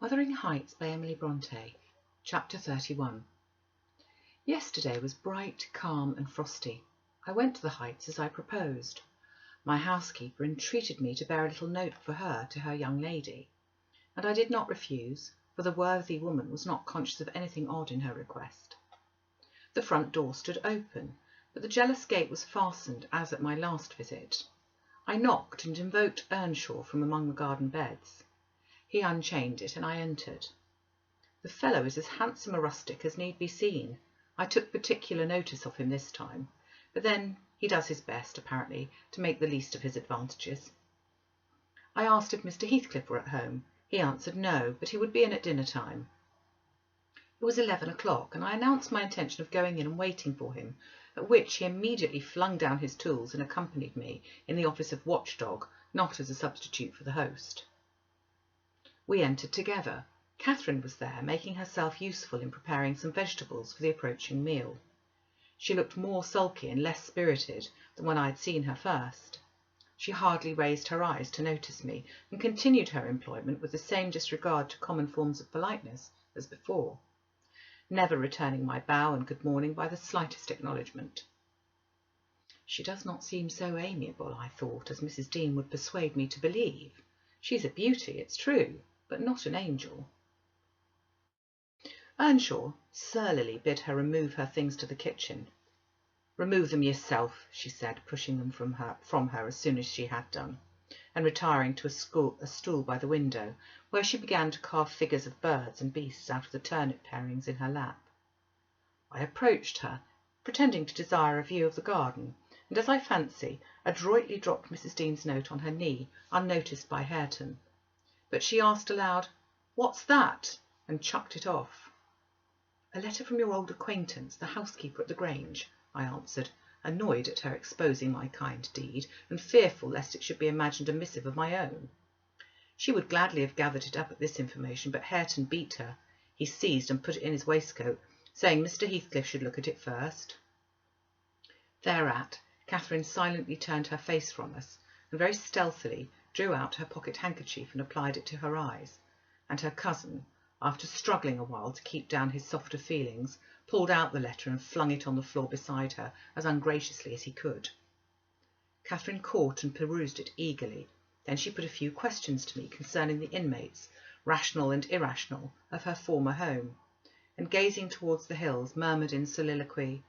Wuthering Heights by Emily Bronte, Chapter 31. Yesterday was bright, calm and frosty. I went to the Heights as I proposed. My housekeeper entreated me to bear a little note for her to her young lady, and I did not refuse, for the worthy woman was not conscious of anything odd in her request. The front door stood open, but the jealous gate was fastened as at my last visit. I knocked and invoked Earnshaw from among the garden beds. He unchained it, and I entered. The fellow is as handsome a rustic as need be seen. I took particular notice of him this time, but then he does his best, apparently, to make the least of his advantages. I asked if Mr Heathcliff were at home. He answered no, but he would be in at dinner time. It was 11 o'clock, and I announced my intention of going in and waiting for him, at which he immediately flung down his tools and accompanied me in the office of watchdog, not as a substitute for the host. We entered together. Catherine was there, making herself useful in preparing some vegetables for the approaching meal. She looked more sulky and less spirited than when I had seen her first. She hardly raised her eyes to notice me, and continued her employment with the same disregard to common forms of politeness as before, never returning my bow and good morning by the slightest acknowledgment. She does not seem so amiable, I thought, as Mrs Dean would persuade me to believe. She's a beauty, it's true, but not an angel. Earnshaw surlily bid her remove her things to the kitchen. "Remove them yourself," she said, pushing them from her as soon as she had done, and retiring to a stool by the window, where she began to carve figures of birds and beasts out of the turnip parings in her lap. I approached her, pretending to desire a view of the garden, and, as I fancy, adroitly dropped Mrs Dean's note on her knee, unnoticed by Hareton. But she asked aloud, "What's that?" and chucked it off. "A letter from your old acquaintance, the housekeeper at the Grange," I answered, annoyed at her exposing my kind deed, and fearful lest it should be imagined a missive of my own. She would gladly have gathered it up at this information, but Hareton beat her. He seized and put it in his waistcoat, saying Mr Heathcliff should look at it first. Thereat, Catherine silently turned her face from us, and very stealthily drew out her pocket handkerchief and applied it to her eyes, and her cousin, after struggling a while to keep down his softer feelings, pulled out the letter and flung it on the floor beside her as ungraciously as he could. Catherine caught and perused it eagerly. Then she put a few questions to me concerning the inmates, rational and irrational, of her former home, and gazing towards the hills, murmured in soliloquy,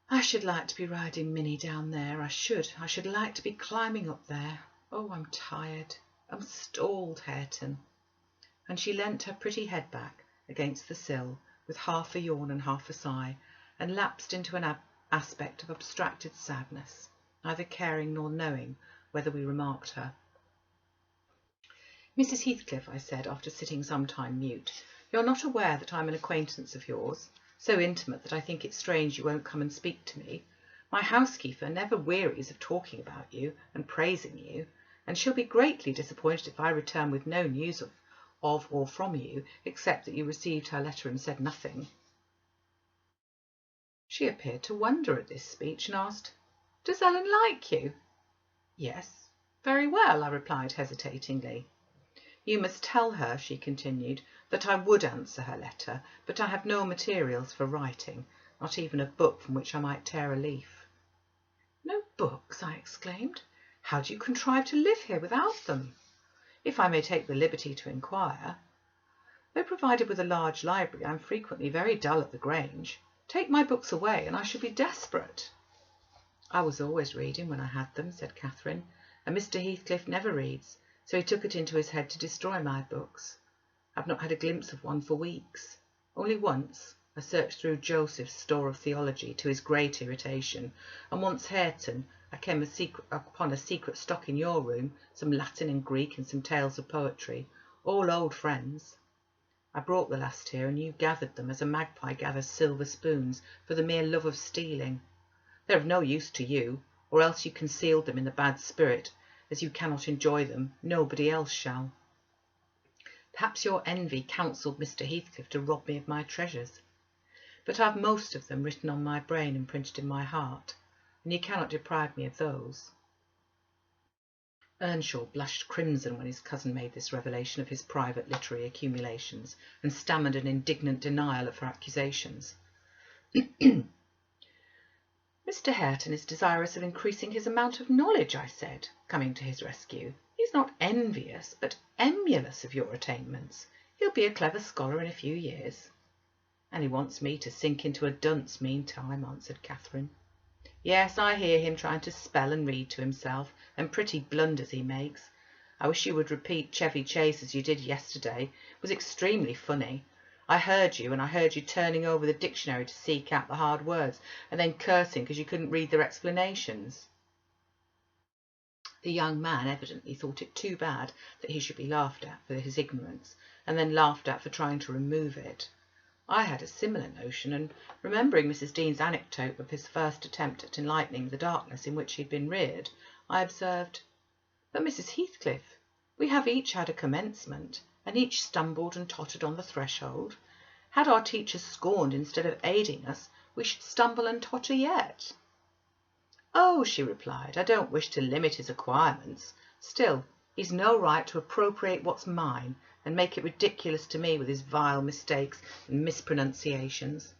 "I should like to be riding Minnie down there, I should like to be climbing up there. Oh, I'm tired, I'm stalled, Hareton." And she leant her pretty head back against the sill, with half a yawn and half a sigh, and lapsed into an aspect of abstracted sadness, neither caring nor knowing whether we remarked her. "Mrs Heathcliff," I said, after sitting some time mute, "you're not aware that I'm an acquaintance of yours, so intimate that I think it strange you won't come and speak to me. My housekeeper never wearies of talking about you and praising you, and she'll be greatly disappointed if I return with no news of or from you, except that you received her letter and said nothing." She appeared to wonder at this speech, and asked, "Does Ellen like you?" "Yes, very well," I replied hesitatingly. "You must tell her," she continued, "that I would answer her letter, but I have no materials for writing, not even a book from which I might tear a leaf." "No books!" I exclaimed. "How do you contrive to live here without them? If I may take the liberty to inquire. Though provided with a large library, I am frequently very dull at the Grange. Take my books away, and I should be desperate." "I was always reading when I had them," said Catherine, "and Mr Heathcliff never reads, so he took it into his head to destroy my books. I've not had a glimpse of one for weeks. Only once I searched through Joseph's store of theology, to his great irritation, and once, Hareton, I came upon a secret stock in your room, some Latin and Greek and some tales of poetry, all old friends. I brought the last here, and you gathered them as a magpie gathers silver spoons for the mere love of stealing. They're of no use to you, or else you concealed them in the bad spirit. As you cannot enjoy them, nobody else shall. Perhaps your envy counselled Mr Heathcliff to rob me of my treasures, but I've most of them written on my brain and printed in my heart, and you cannot deprive me of those." Earnshaw blushed crimson when his cousin made this revelation of his private literary accumulations, and stammered an indignant denial of her accusations. Mr. Hareton is desirous of increasing his amount of knowledge, I said, coming to his rescue. He's not envious, but emulous of your attainments. He'll be a clever scholar in a few years. And he wants me to sink into a dunce meantime, answered Catherine. Yes, I hear him trying to spell and read to himself, and pretty blunders he makes. I wish you would repeat Chevy Chase as you did yesterday. It was extremely funny. I heard you, and I heard you turning over the dictionary to seek out the hard words, and then cursing because you couldn't read their explanations. The young man evidently thought it too bad that he should be laughed at for his ignorance, and then laughed at for trying to remove it. I had a similar notion, and remembering Mrs. Dean's anecdote of his first attempt at enlightening the darkness in which he had been reared, I observed, "But, Mrs. Heathcliff, we have each had a commencement, and each stumbled and tottered on the threshold. Had our teachers scorned instead of aiding us, we should stumble and totter yet." "Oh," she replied, "I don't wish to limit his acquirements. Still, he's no right to appropriate what's mine, and make it ridiculous to me with his vile mistakes and mispronunciations.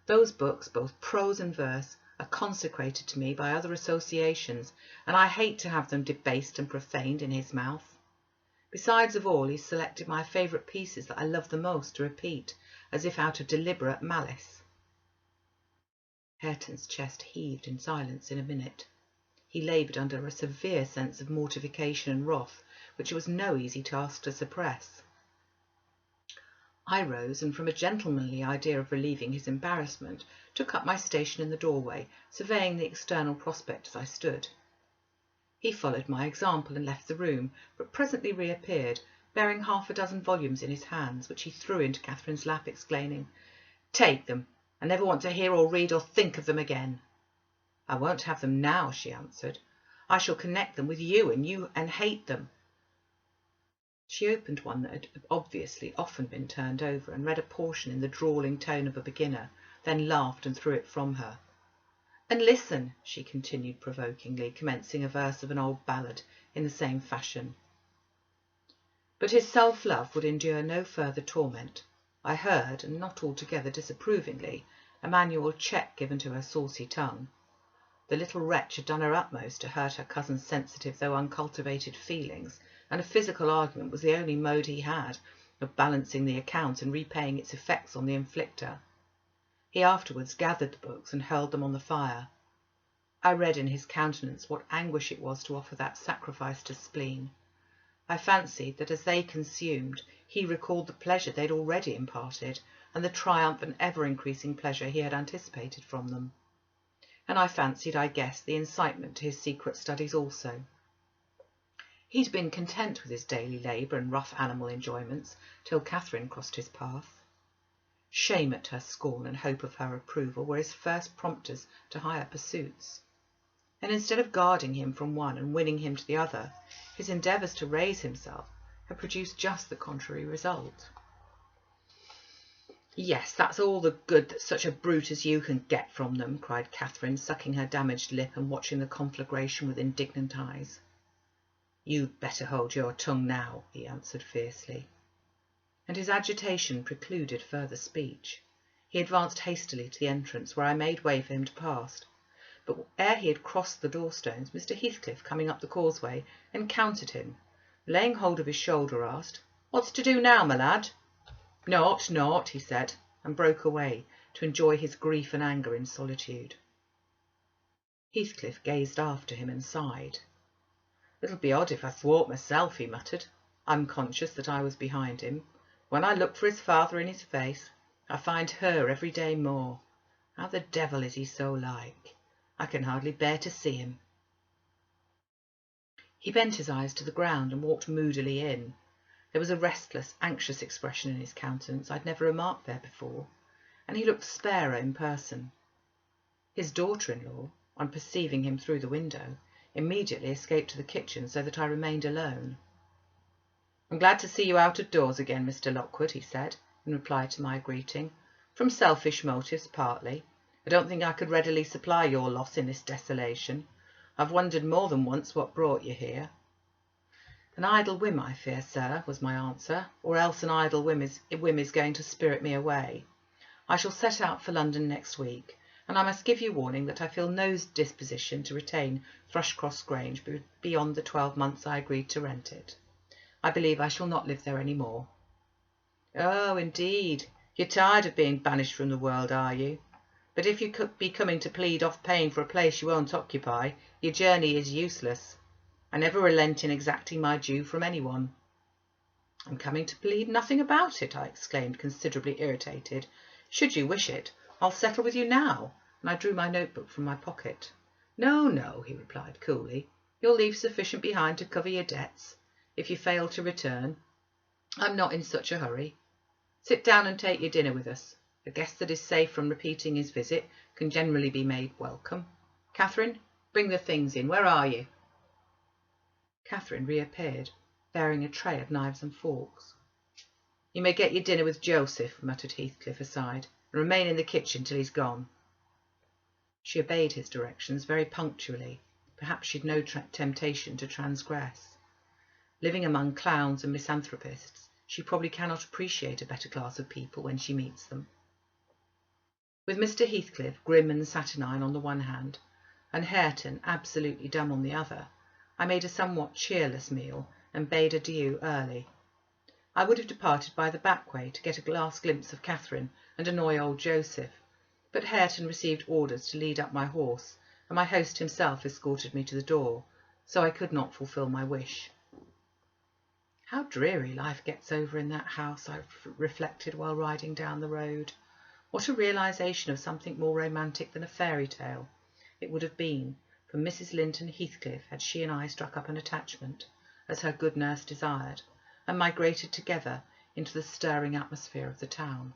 Those books, both prose and verse, are consecrated to me by other associations, and I hate to have them debased and profaned in his mouth. Besides of all, he's selected my favourite pieces that I love the most to repeat, as if out of deliberate malice." Hareton's chest heaved in silence in a minute. He laboured under a severe sense of mortification and wrath, which it was no easy task to suppress. I rose, and from a gentlemanly idea of relieving his embarrassment, took up my station in the doorway, surveying the external prospect as I stood. He followed my example and left the room, but presently reappeared, bearing 6 volumes in his hands, which he threw into Catherine's lap, exclaiming, "Take them! I never want to hear or read or think of them again." "I won't have them now," she answered. "I shall connect them with you and hate them." She opened one that had obviously often been turned over, and read a portion in the drawling tone of a beginner, then laughed and threw it from her. "And listen," she continued provokingly, commencing a verse of an old ballad in the same fashion. But his self-love would endure no further torment. I heard, and not altogether disapprovingly, a manual check given to her saucy tongue. The little wretch had done her utmost to hurt her cousin's sensitive though uncultivated feelings, and a physical argument was the only mode he had of balancing the account and repaying its effects on the inflictor. He afterwards gathered the books and hurled them on the fire. I read in his countenance what anguish it was to offer that sacrifice to spleen. I fancied that as they consumed, he recalled the pleasure they had already imparted, and the triumph and ever-increasing pleasure he had anticipated from them. And I fancied I guessed the incitement to his secret studies also. He'd been content with his daily labour and rough animal enjoyments till Catherine crossed his path. Shame at her scorn and hope of her approval were his first prompters to higher pursuits. And instead of guarding him from one and winning him to the other, his endeavours to raise himself had produced just the contrary result. "Yes, that's all the good that such a brute as you can get from them," cried Catherine, sucking her damaged lip and watching the conflagration with indignant eyes. "You'd better hold your tongue now," he answered fiercely. And his agitation precluded further speech. He advanced hastily to the entrance, where I made way for him to pass. But ere he had crossed the door-stones, Mr. Heathcliff, coming up the causeway, encountered him. Laying hold of his shoulder, asked, "What's to do now, my lad?" Naught," he said, and broke away to enjoy his grief and anger in solitude. Heathcliff gazed after him and sighed. "It'll be odd if I thwart myself," he muttered. "I'm conscious that I was behind him. When I look for his father in his face, I find her every day more. How the devil is he so like? I can hardly bear to see him." He bent his eyes to the ground and walked moodily in. There was a restless, anxious expression in his countenance I'd never remarked there before, and he looked sparer in person. His daughter-in-law, on perceiving him through the window, immediately escaped to the kitchen, so that I remained alone. "I'm glad to see you out of doors again, Mr. Lockwood," he said, in reply to my greeting. "From selfish motives, partly. I don't think I could readily supply your loss in this desolation. I've wondered more than once what brought you here." An idle whim, I fear, sir, was my answer, or else an idle whim is going to spirit me away. I shall set out for London next week, and I must give you warning that I feel no disposition to retain Thrushcross Grange beyond the 12 months I agreed to rent it. I believe I shall not live there any more. Oh, indeed, you're tired of being banished from the world, are you? But if you could be coming to plead off paying for a place you won't occupy, your journey is useless. I never relent in exacting my due from anyone. I'm coming to plead nothing about it, I exclaimed, considerably irritated. Should you wish it, I'll settle with you now, and I drew my notebook from my pocket. No, no, he replied coolly. You'll leave sufficient behind to cover your debts, if you fail to return. I'm not in such a hurry. Sit down and take your dinner with us. A guest that is safe from repeating his visit can generally be made welcome. Catherine, bring the things in. Where are you? Catherine reappeared, bearing a tray of knives and forks. You may get your dinner with Joseph, muttered Heathcliff aside, and remain in the kitchen till he's gone. She obeyed his directions very punctually. Perhaps she'd no temptation to transgress. Living among clowns and misanthropists, she probably cannot appreciate a better class of people when she meets them. With Mr. Heathcliff, grim and saturnine on the one hand, and Hareton, absolutely dumb on the other, I made a somewhat cheerless meal and bade adieu early. I would have departed by the back way to get a last glimpse of Catherine and annoy old Joseph, but Hareton received orders to lead up my horse, and my host himself escorted me to the door, so I could not fulfil my wish. How dreary life gets over in that house, I reflected while riding down the road. What a realization of something more romantic than a fairy tale it would have been for Mrs. Linton Heathcliff had she and I struck up an attachment, as her good nurse desired, and migrated together into the stirring atmosphere of the town.